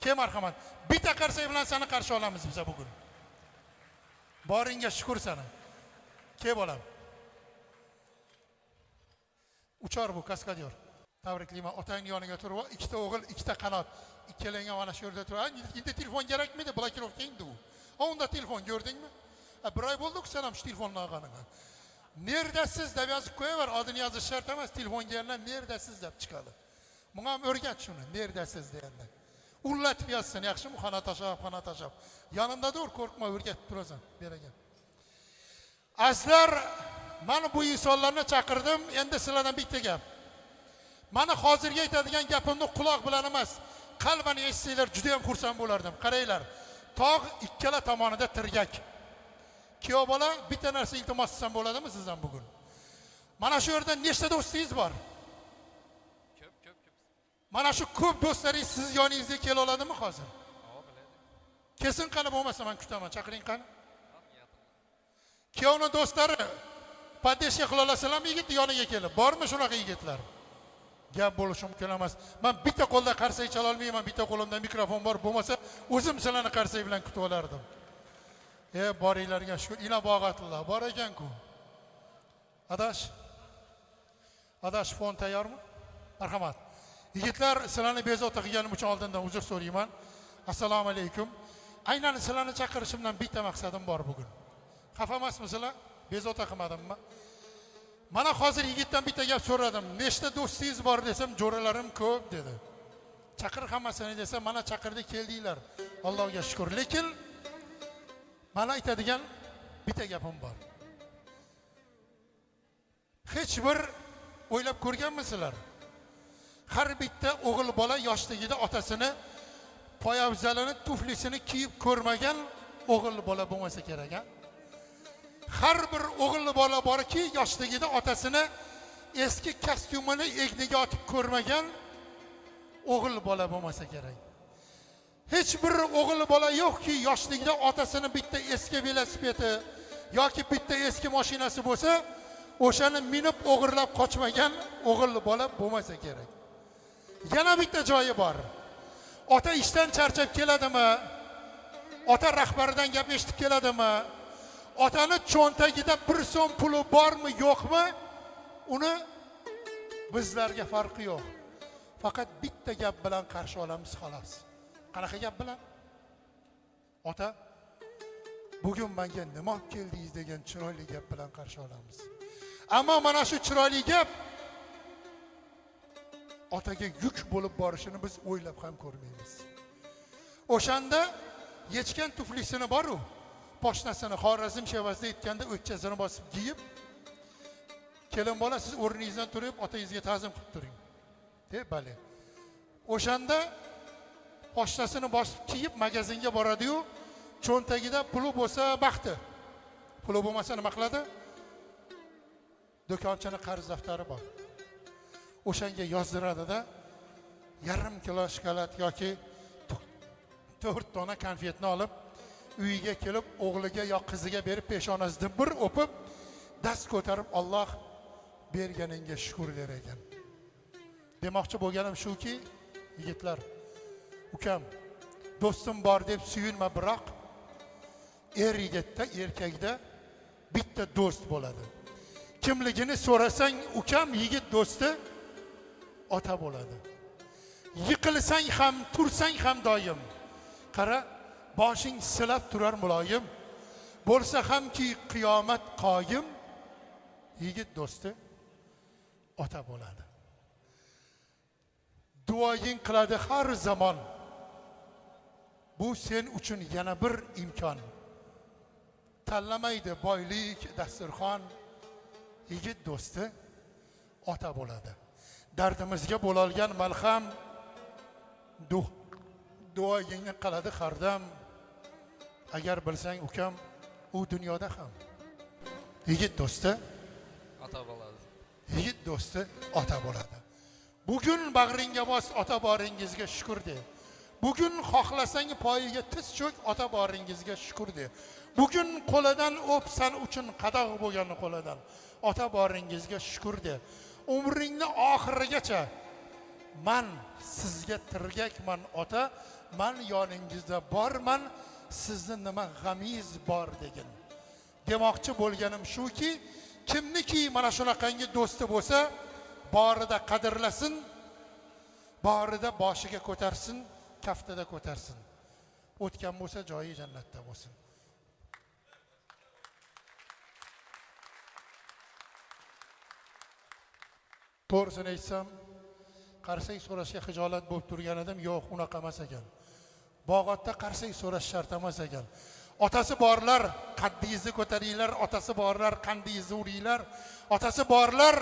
Ke marhamat. Bitta qarsak bilan seni qarshi olamiz biz bugun. Boringga shukr sana. Ke bolam. Uchar bu kaskadyor. Tabriklayman. Otang yoniga turib, ikkita o'g'il, ikkita qanot. Ikkalangga mana shu yerda turib, endi telefon kerakmidi? Blokirovka endi u. Unda telefon ko'rdingmi? Bir oy bo'ldi-ku sen ham shu telefonni olganiga. Neredasiz deb yozib qo'yaver, adini yozish shart emas, telefon kelganlar neredasiz deb chiqadi. Bunga ham o'rgat shuni, neredasiz deganda. Ullatib yozsin, yaxshimi? Xona tashab. Yonimda tur, qo'rqma, o'rgatib turasan, beragan. Azizlar, mana bu insonlarni chaqirdim, endi sizlardan bitta gap. Mana hozirga aytadigan gapimni quloq bilan emas, qalban eshitsanglar juda ham xursand bo'lardim. Qaranglar, tog' ikkala tomonida tirgak. Kuyov bola bitta narsa iltimos qilsam bo'ladimi sizdan bugun? Mana shu yerda nechta do'stingiz bor? Ko'p. Mana shu ko'p do'stlaringiz siz yoningizga kela oladimi hozir? Kesin qani bo'lmasa men kutaman, chaqiring qani. Kuyovning do'stlari podeshga qila olasalar yigit yoniga kelib, bormi shunaqa yigitlar? Gap bo'lishi mumkin emas. Men bitta qo'lda qarsak chala olmayman, bitta qo'limda mikrofon bor, bo'lmasa o'zim sizlarni qarsak bilan kutib olardim. Boringlarga shukur. Ina bog'atlar bor ekan-ku. Adash fon tayyormi? Marhamat. Yigitlar, sizlarni bezovta qilganim uchun oldindan uzr so'rayman. Assalomu alaykum. Aynan sizlarni chaqirishimdan bitta maqsadim bor bugun. Xafa emasmisizlar? Bezovta qilmadimmi? Mana hozir yigitdan bitta gap so'radim. Nechta do'stingiz bor desam, jo'ralarim ko'p dedi. Chaqir hammasini desa, mana chaqirdi keldinglar. Allohga shukr. Lekin mana aytadigan bitta gapim bor. Hech bir o'ylab ko'rganmisizlar? Har bitta o'g'il bola yoshligida otasini poyabzalini, tuflisini kiyib ko'rmagan o'g'il bola bo'lmasa kerak, ha? Har bir o'g'il bola borki, yoshligida otasini eski kostyumini egniga otib ko'rmagan o'g'il bola bo'lmasa kerak. Hech bir o'g'il bola yo'qki, yoshligida otasini bitta eski velosipedi yoki bitta eski mashinasi bo'lsa, o'shani minib o'g'irlab qochmagan o'g'il bola bo'lmasa kerak. Yana bitta joyi bor. Ota ishdan charchab keladimi? Ota rahbaridan gap eshitib keladimi? Otani cho'ntagida 1 so'm puli bormi, yo'qmi? Uni bizlarga farqi yo'q. Faqat bitta gap bilan qarshi olamiz xolos. Qanaqa gap bilan? Ota, bugun menga nima olib keldingiz degan chiroyli gap bilan qarshi olamiz. Ammo mana shu chiroyli gap otaga yuk bo'lib borishini biz o'ylab ham ko'rmaymiz. O'shanda yechgan tuflisini bor-u, poshnasini Xorazm shevasida aytganda o'tchasini bosib kiyib, kelin bola siz o'rningizdan turib otangizga ta'zim qilib turing. Bali. O'shanda poshnasini bosib kiyib magazinga boradi-yu, cho'ntagida puli bo'lsa baxti. Puli bo'lmasa nima qiladi? Do'konchining qarz daftari bor. O'shanga yozdiradi-da, yarim kilo shokolad yoki 4 dona konfetni olib, uyiga kelib, o'g'liga yo qiziga berib, peshonasidan bir o'pib, dast ko'tarib, Alloh berganingga shukr der ekan. Demoqchi bo'lganim shuki, yigitlar, ukam, do'stim bor deb suyunma, biroq yigitda, erkakda bitta do'st bo'ladi. Kimligini so'rasang, ukam yigit do'sti ota bo'ladi. Yiqilsang ham, tursang ham doim. Qara, boshing silab turar muloyim. Bo'lsa hamki qiyomat qoyim, yigit do'sti ota bo'ladi. Duoying qiladi har zamon. Bu sen uchun yana bir imkon. Tanlamaydi boylik, dasturxon. Yigit do'sti ota bo'ladi. Dardimizga bo'lolgan malham, duoyingni qiladi hardam. Agar bilsang ukam, u dunyoda ham yigit do'sti ota bo'ladi. Yigit do'sti ota bo'ladi. Bugun bag'ringga bos, ota boringizga shukr de. Bugun xohlasang poyiga tiz cho'k, ota boringizga shukr de. Bugun qo'lidan o'psan uchun qadoq bo'lgan qo'lidan ota boringizga shukr de. Umringni oxirigacha men sizga tirgakman ota, men yoningizda borman, sizni nima g'amingiz bor degin. Demoqchi bo'lganim shuki, kimniki mana shunaqangi do'sti bo'lsa, borida qadrlasin, borida boshiga ko'tarsin, kaftida ko'tarsin. O'tgan bo'lsa joyi jannatda bo'lsin. To'g'risini aytsam, qarsak so'rashga xijolat bo'lib turgan edim, yo'q, unaqa emas ekan. Bog'otda qarsak so'rash shart emas ekan. Otasi borlar, qaddingizni ko'taringlar, otasi borlar, qandingizni uringlar, otasi borlar,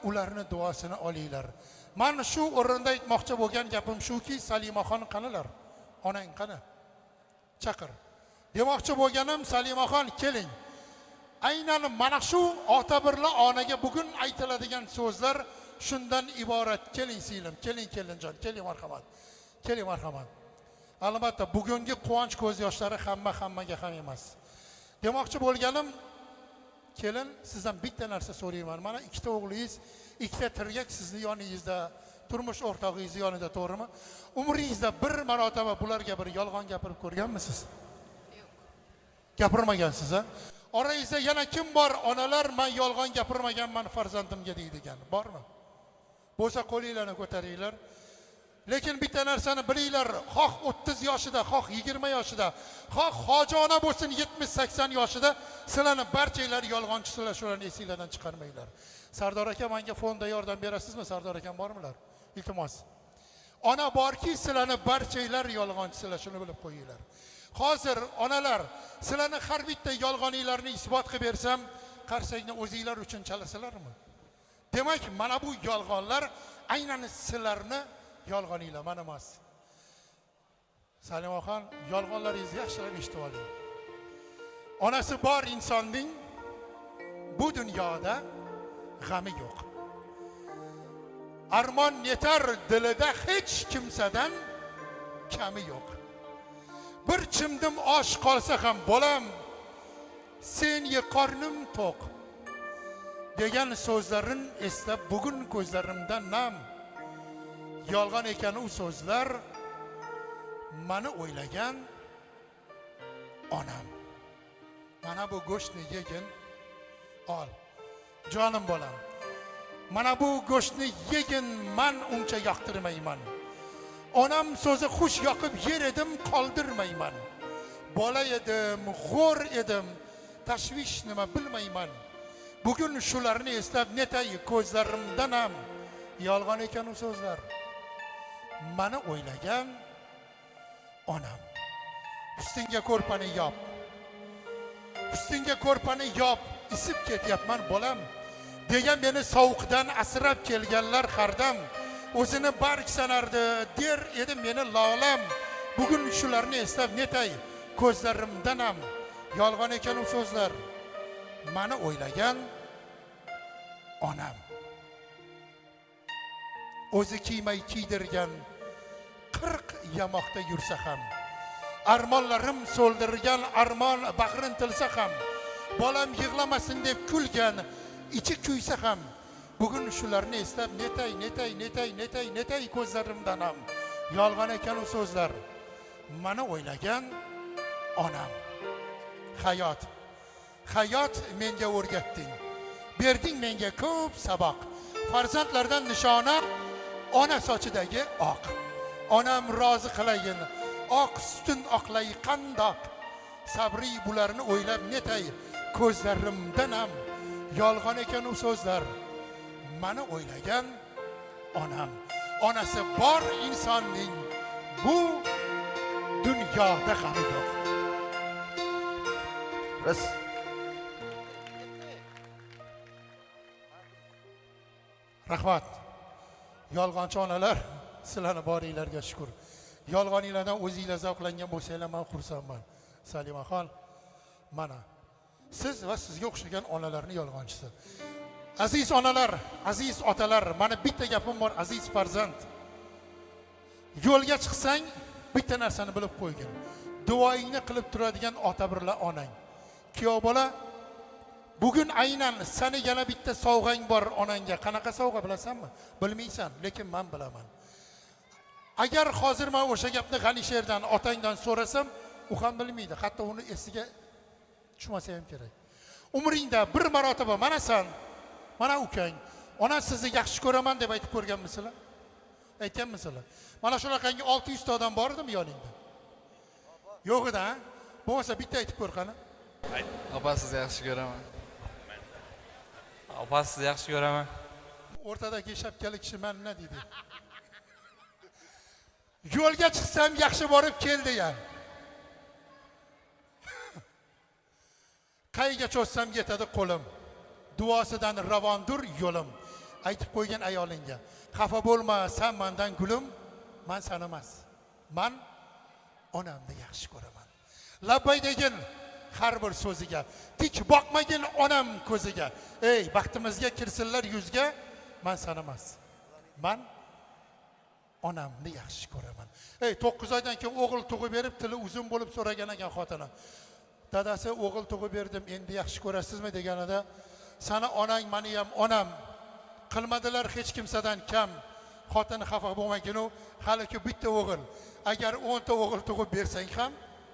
ularni duosini olinglar. Men shu o'rinda aytmoqchi bo'lgan gapim shuki, Salimaxon qanilar? Onang qani? Chaqir. Demoqchi bo'lganim, Salimaxon keling. Aynan mana shu ota birla onaga bugun aytiladigan so'zlar shundan iborat. Keling singlim, keling jon, keling marhamat. Keling marhamat. Albatta bugungi quvonch ko'z yoshlari hammaga ham emas. Demoqchi bo'lganim, kelin, sizdan bitta narsa so'rayman. Mana ikkita o'g'lingiz, ikkita tirgak sizni yoningizda, turmush o'rtog'ingiz yonida, to'g'rimi? Umringizda bir marotaba bularga bir yolg'on gapirib ko'rganmisiz? Yo'q. Gapirmagansiz, a? Orangizda yana kim bor? Onalar, men yolg'on gapirmaganman farzandimga deydigan. Bormi? Bo'lsa qo'linglarni ko'taringlar. Lekin bitta narsani bilinglar, xoh 30 yoshida, xoh 20 yoshida, xoh hojona bo'lsin 70-80 yoshida, sizlarni barchanglar yolg'onchisilar, shularni esinglardan chiqarmanglar. Sardor aka, menga fonda yordam berasizmi? Sardor akam bormilar? Iltimos. Ona borki, sizlarni barchanglar yolg'onchisilar, shuni bilib qo'yinglar. Hozir onalar, sizlarni har bitta yolg'oninglarni isbot qilib bersam, qarsakni o'zinglar uchun chalasizlarmi? Demak, mana bu yolg'onlar aynan sizlarni yolg'oninglar, mana emas. Salimaxon, yolg'onlaringizni yaxshilab eshitib oling. Onasi bor insonning bu dunyoda g'ami yo'q. Armon yetar dilida hech kimsadan kami yo'q. Bir chimdim osh qolsa ham bolam, sen ye qornim to'q degan so'zlarin eslab bugun ko'zlarimdan nam. Yolg'on ekan u so'zlar, meni o'ylagan onam. Mana bu go'shtni yegin, ol. Jonim bolam. Mana bu go'shtni yegin, men uncha yoqtirmayman. Onam so'zi xush yoqib yer edim, qoldirmayman. Bola edim, g'o'r edim, tashvish nima bilmayman. Bugun shularni eslab netay ko'zlarimdan ham yolg'on ekan u so'zlar. Meni o'ylagan onam. Ustingga ko'rpani yop. Ustingga ko'rpani yop, isib ketyapman bolam. Degan meni sovuqdan asrab kelganlar hardam. O'zini barg sanardi, der edi meni lolam. Bugun shularni eslab netay ko'zlarimdan ham yolg'on ekan u so'zlar. Meni o'ylagan onam. O'zi kiymay kiydirgan 40 yamoqda yursa ham, armonlarim so'ldirgan armon bag'rin tilsa ham, bolam yig'lamasin deb kulgan ichi kuysa ham, bugun shularni eslab netay ko'zlarimdan ham yolg'on ekan u so'zlar. Meni o'ylagan onam. Hayot menga o'rgatding. Berding menga ko'p saboq. Farzandlardan nishona ona sochidagi oq. Onam rozi qilayin, oq sutin oqlay qandoq. Sabri bularni o'ylab netay ko'zlarimdan ham yolg'on ekan u so'zlar. Meni o'ylagan onam. Onasi bor insonning bu dunyoda g'ami yo'q. Biz Rahmat. Yolg'onchi onalar, sizlarni boringlarga shukr. Yolg'oninglardan o'zingizlar zavqlangan bo'lsanglar, men xursandman. Salimaxon, mana siz va sizga o'xshagan onalarning yolg'onchisi. Aziz onalar, aziz otalar, mana bitta gapim bor, aziz farzand. Yo'lga chiqsang, bitta narsani bilib qo'ygin. Duoingni qilib turadigan ota birla onang. Kuyov bola, bugun aynan seni yana bitta sovg'ang bor onangga. Qanaqa sovg'a bilasanmi? Bilmaysan, lekin men bilaman. Agar hozir men o'sha gapni G'alisherdan, otangdan so'rasam, u ham bilmaydi. Hatto uni esiga tushmasa ham kerak. Umringda bir marotaba mana sen, mana ukang, ona sizni yaxshi ko'raman deb aytib ko'rganmisizlar? Aytganmisizlar? Mana shunaqangi 600 ta odam bor edimi yoningda? Yo'q edi, ha? Bo'lmasa bitta aytib ko'r qani. Opa sizni yaxshi ko'raman. Opa sizni yaxshi ko'raman. O'rtadagi shapkali kishi men nima deydi? Yo'lga chiqsam yaxshi borib kel degan. Qayga cho'zsam yetadi qo'lim. Duosidan ravondur yo'lim. Aytib qo'ygan ayolingga. Xafa bo'lma, sen mendan gulim, men sen emas. Men onamni yaxshi ko'raman. Labbay degin har bir so'ziga, tik boqmagin onam ko'ziga. Ey, baxtimizga kirsinlar yuzga, men sen emas. Men onamni yaxshi ko'raman. Ey, 9 oydan keyin o'g'il tug'ib berib, tili uzun bo'lib so'ragan ekan xotini. Dadasi o'g'il tug'ib berdim, endi yaxshi ko'rasizmi deganida, "Sani onang, meni ham onam. Qilmadilar hech kimsadan kam." Xotini xafa bo'lmaginu, hali-ki bitta o'g'il. Agar 10 ta o'g'il tug'ib bersang ham,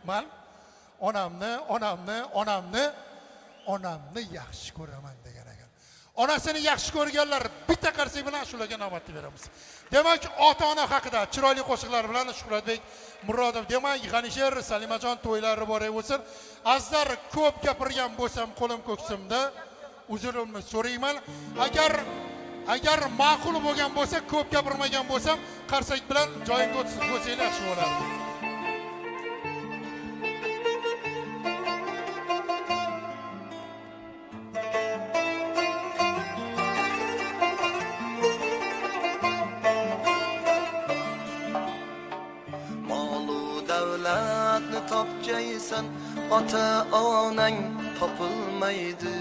men onamni yaxshi ko'raman degan ekan. Onasini yaxshi ko'rganlar bitta qarsak bilan shularga navbatni beramiz. Demak, ota-ona haqida chiroyli qo'shiqlar bilan Shuhratbek Murodov, demak, G'anisher, Salimajon to'ylari bor bo'lsin. Azar ko'p gapirgan bo'lsam, qo'lim ko'ksimda uzurimni so'rayman. Agar ma'qul bo'lgan bo'lsa, ko'p gapirmagan bo'lsam, qarsak bilan joyingga o'tib bo'lsangiz yaxshi bo'lardi. Davlatni topgaysan, ota onang topilmaydi.